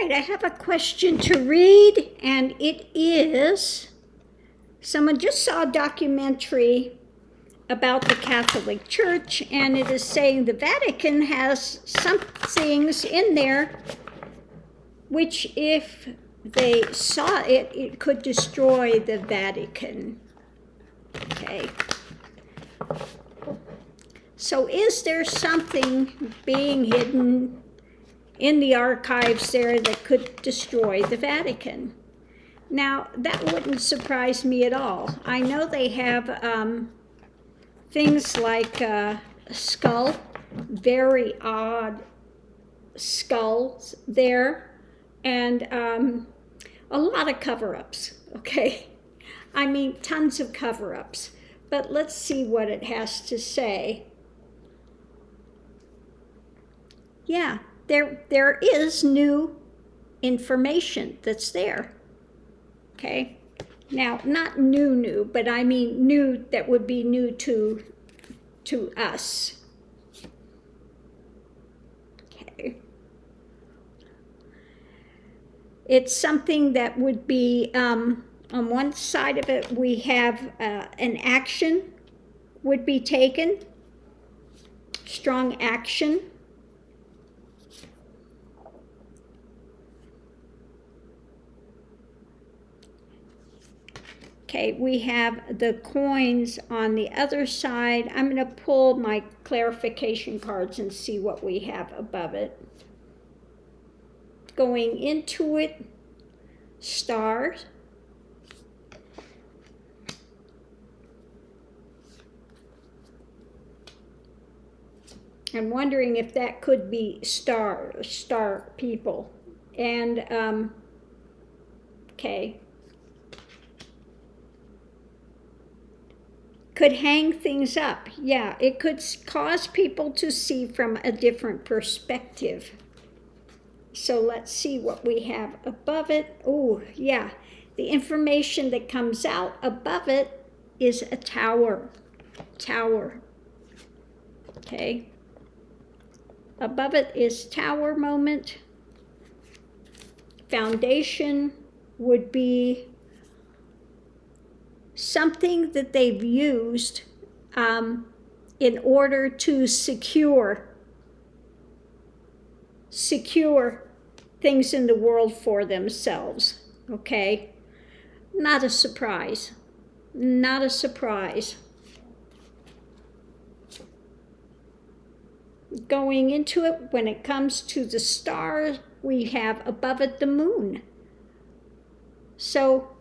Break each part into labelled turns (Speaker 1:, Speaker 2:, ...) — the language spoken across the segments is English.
Speaker 1: right, I have a question to read, and it is, someone just saw a documentary about the Catholic Church, and it is saying the Vatican has some things in there which, if they saw it, it could destroy the Vatican. Okay. So is there something being hidden in the archives there that could destroy the Vatican? Now, that wouldn't surprise me at all. I know they have things like a skull, very odd skulls there, and a lot of cover-ups, okay? I mean, tons of cover-ups. But let's see what it has to say. Yeah, there is new information that's there, okay? Now, not new, but I mean new that would be new to us. Okay. It's something that would be, on one side of it, we have an action would be taken, strong action. Okay, we have the coins on the other side. I'm going to pull my clarification cards and see what we have above it. Going into it, stars. I'm wondering if that could be star people. And, okay. Could hang things up. Yeah, it could cause people to see from a different perspective. So let's see what we have above it. Oh, yeah. The information that comes out above it is a tower. Tower. Okay. Above it is tower moment. Foundation would be something that they've used in order to secure things in the world for themselves, okay? Not a surprise. Not a surprise. Going into it, when it comes to the stars, we have above it the moon. So,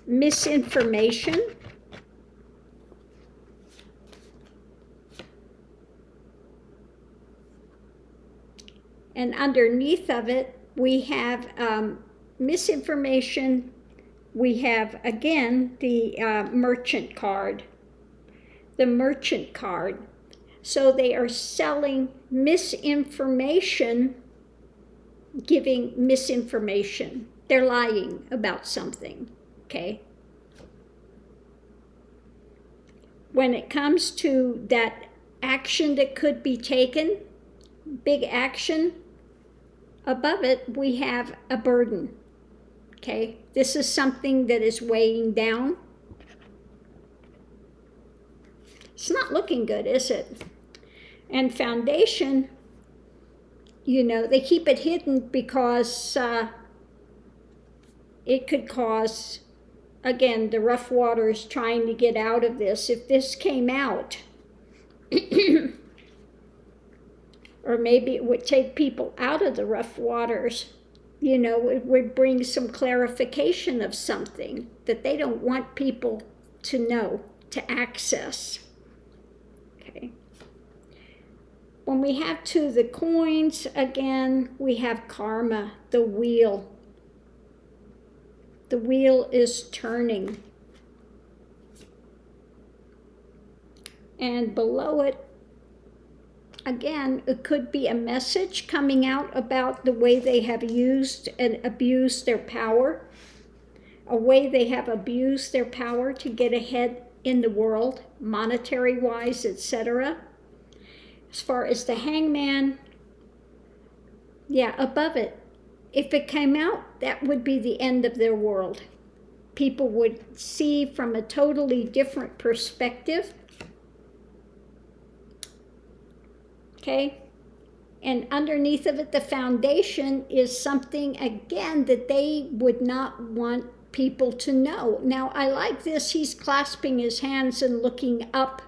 Speaker 1: misinformation. And underneath of it, we have misinformation. We have, again, the merchant card. The merchant card. So they are selling misinformation, giving misinformation. They're lying about something, okay? When it comes to that action that could be taken, big action, above it we have a burden, okay? This is something that is weighing down. It's not looking good, is it? And foundation, you know, they keep it hidden because it could cause, again, the rough waters trying to get out of this. If this came out, or maybe it would take people out of the rough waters, you know, it would bring some clarification of something that they don't want people to know, to access. Okay. When we have to the coins, again, we have karma, the wheel. The wheel is turning. And below it, again, it could be a message coming out about the way they have used and abused their power, a way they have abused their power to get ahead in the world, monetary-wise, etc. As far as the hangman, yeah, above it, If it came out, that would be the end of their world. People would see from a totally different perspective. Okay? And underneath of it, the foundation is something, again, that they would not want people to know. Now, I like this. He's clasping his hands and looking up.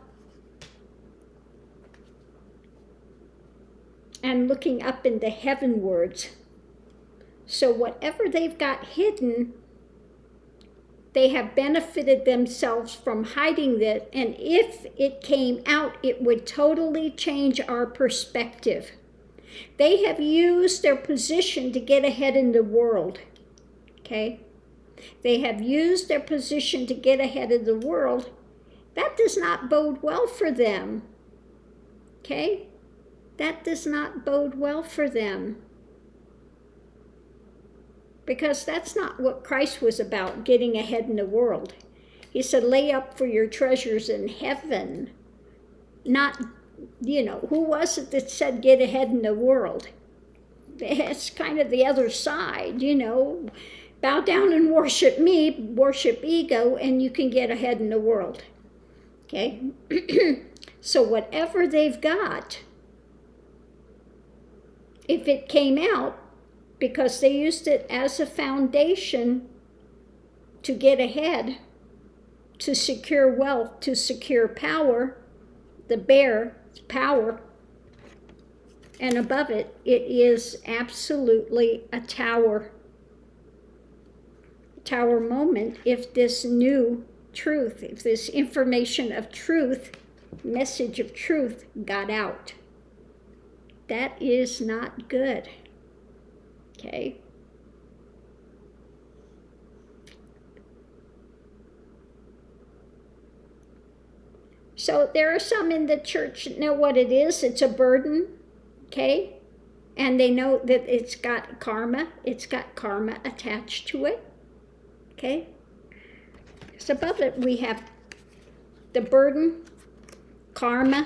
Speaker 1: And looking up into heavenwards. So whatever they've got hidden, they have benefited themselves from hiding that. And if it came out, it would totally change our perspective. They have used their position to get ahead in the world, okay? They have used their position to get ahead of the world. That does not bode well for them, okay? That does not bode well for them. Because that's not what Christ was about, getting ahead in the world. He said, lay up for your treasures in heaven, not, who was it that said get ahead in the world? It's kind of the other side, bow down and worship me, worship ego, and you can get ahead in the world, okay? So whatever they've got, if it came out, because they used it as a foundation to get ahead, to secure wealth, to secure power, the bear, power, and above it, it is absolutely a tower moment if this new truth, if this information of truth, message of truth got out. That is not good, okay? So there are some in the church that know what it is. It's a burden, okay? And they know that it's got karma attached to it, okay? So above it we have the burden, karma,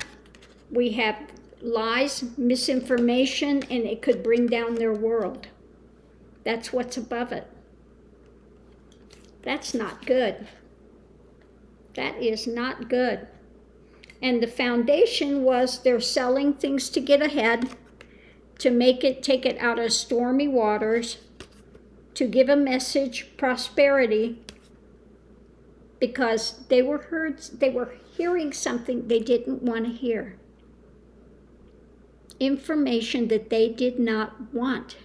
Speaker 1: we have lies, misinformation, and it could bring down their world. That's what's above it. That's not good. That is not good. And the foundation was they're selling things to get ahead, to take it out of stormy waters, to give a message, prosperity, because they were hearing something they didn't want to hear. Information that they did not want.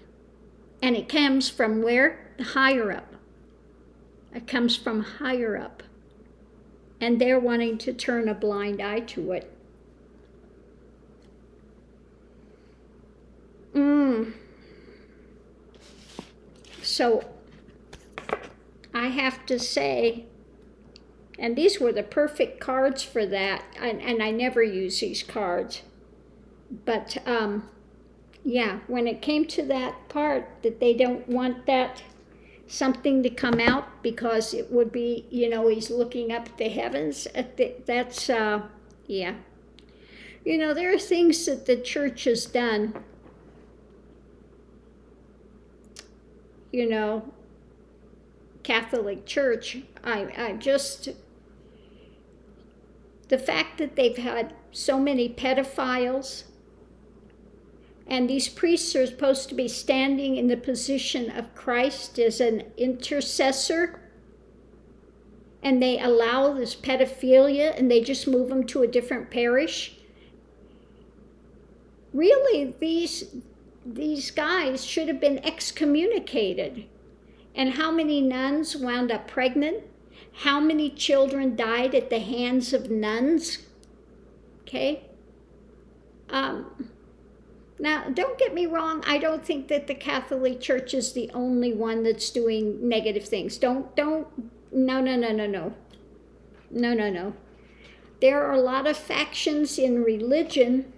Speaker 1: And it comes from where? The higher up. It comes from higher up. And they're wanting to turn a blind eye to it. So I have to say, and these were the perfect cards for that, and I never use these cards, but yeah, when it came to that part that they don't want that something to come out because it would be, he's looking up at the heavens, that's, yeah. There are things that the church has done, Catholic Church, I just, the fact that they've had so many pedophiles, and these priests are supposed to be standing in the position of Christ as an intercessor, and they allow this pedophilia and they just move them to a different parish. Really, these guys should have been excommunicated. And how many nuns wound up pregnant? How many children died at the hands of nuns? Okay? Now, don't get me wrong, I don't think that the Catholic Church is the only one that's doing negative things. No. There are a lot of factions in religion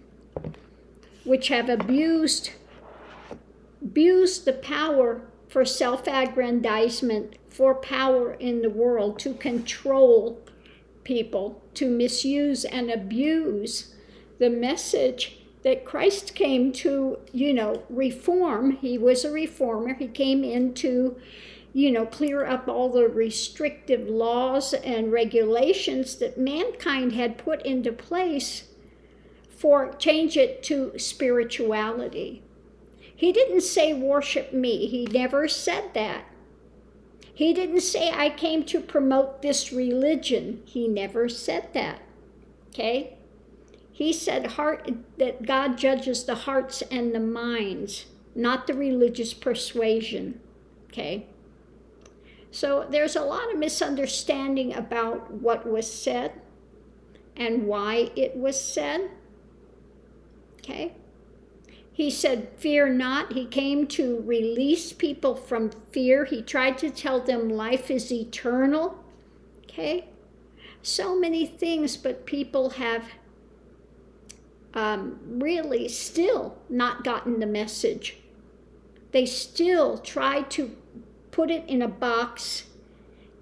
Speaker 1: which have abused the power for self-aggrandizement, for power in the world, to control people, to misuse and abuse the message that Christ came to, reform. He was a reformer. He came in to, clear up all the restrictive laws and regulations that mankind had put into place for change it to spirituality. He didn't say worship me. He never said that. He didn't say I came to promote this religion. He never said that. Okay? He said that God judges the hearts and the minds, not the religious persuasion. Okay? So there's a lot of misunderstanding about what was said and why it was said. Okay? He said, fear not. He came to release people from fear. He tried to tell them life is eternal. Okay? So many things, but people have really still not gotten the message. They still try to put it in a box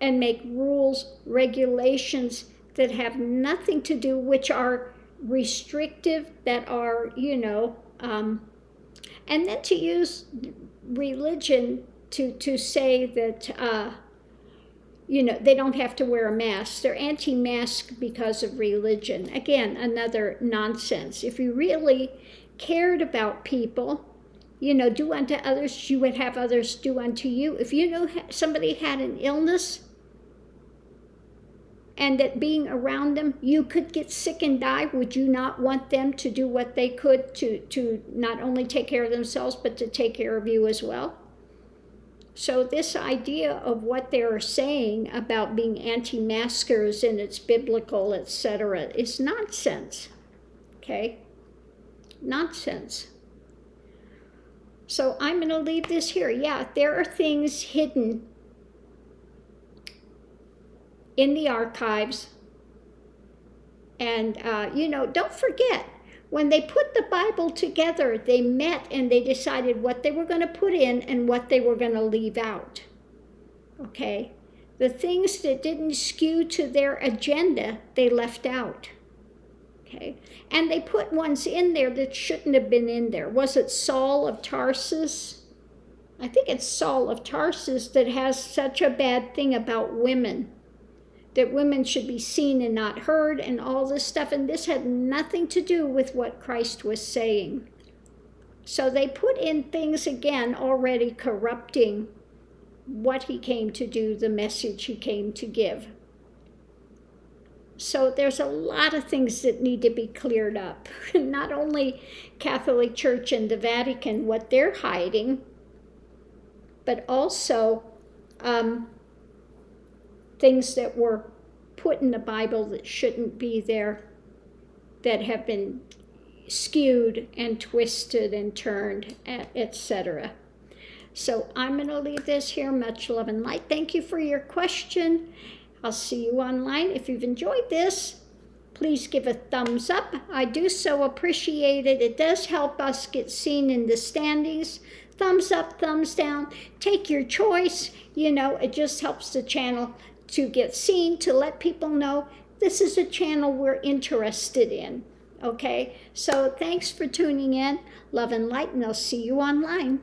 Speaker 1: and make rules, regulations that have nothing to do, which are restrictive, that are, and then to use religion to say that, they don't have to wear a mask. They're anti-mask because of religion. Again, another nonsense. If you really cared about people, do unto others, you would have others do unto you. If you know somebody had an illness and that being around them, you could get sick and die, would you not want them to do what they could to not only take care of themselves, but to take care of you as well? So this idea of what they're saying about being anti-maskers and it's biblical, etc., is nonsense. Okay? Nonsense. So I'm going to leave this here. Yeah, there are things hidden in the archives. And, don't forget, when they put the Bible together, they met and they decided what they were going to put in and what they were going to leave out. Okay? The things that didn't skew to their agenda, they left out. Okay? And they put ones in there that shouldn't have been in there. Was it Saul of Tarsus? I think it's Saul of Tarsus that has such a bad thing about women, that women should be seen and not heard and all this stuff. And this had nothing to do with what Christ was saying. So they put in things, again, already corrupting what he came to do, the message he came to give. So there's a lot of things that need to be cleared up. Not only Catholic Church and the Vatican, what they're hiding, but also things that were put in the Bible that shouldn't be there, that have been skewed and twisted and turned, etc. So I'm going to leave this here. Much love and light. Thank you for your question. I'll see you online. If you've enjoyed this, please give a thumbs up. I do so appreciate it. It does help us get seen in the standings. Thumbs up, thumbs down. Take your choice. It just helps the channel to get seen, to let people know this is a channel we're interested in. Okay? So thanks for tuning in. Love and light, and I'll see you online.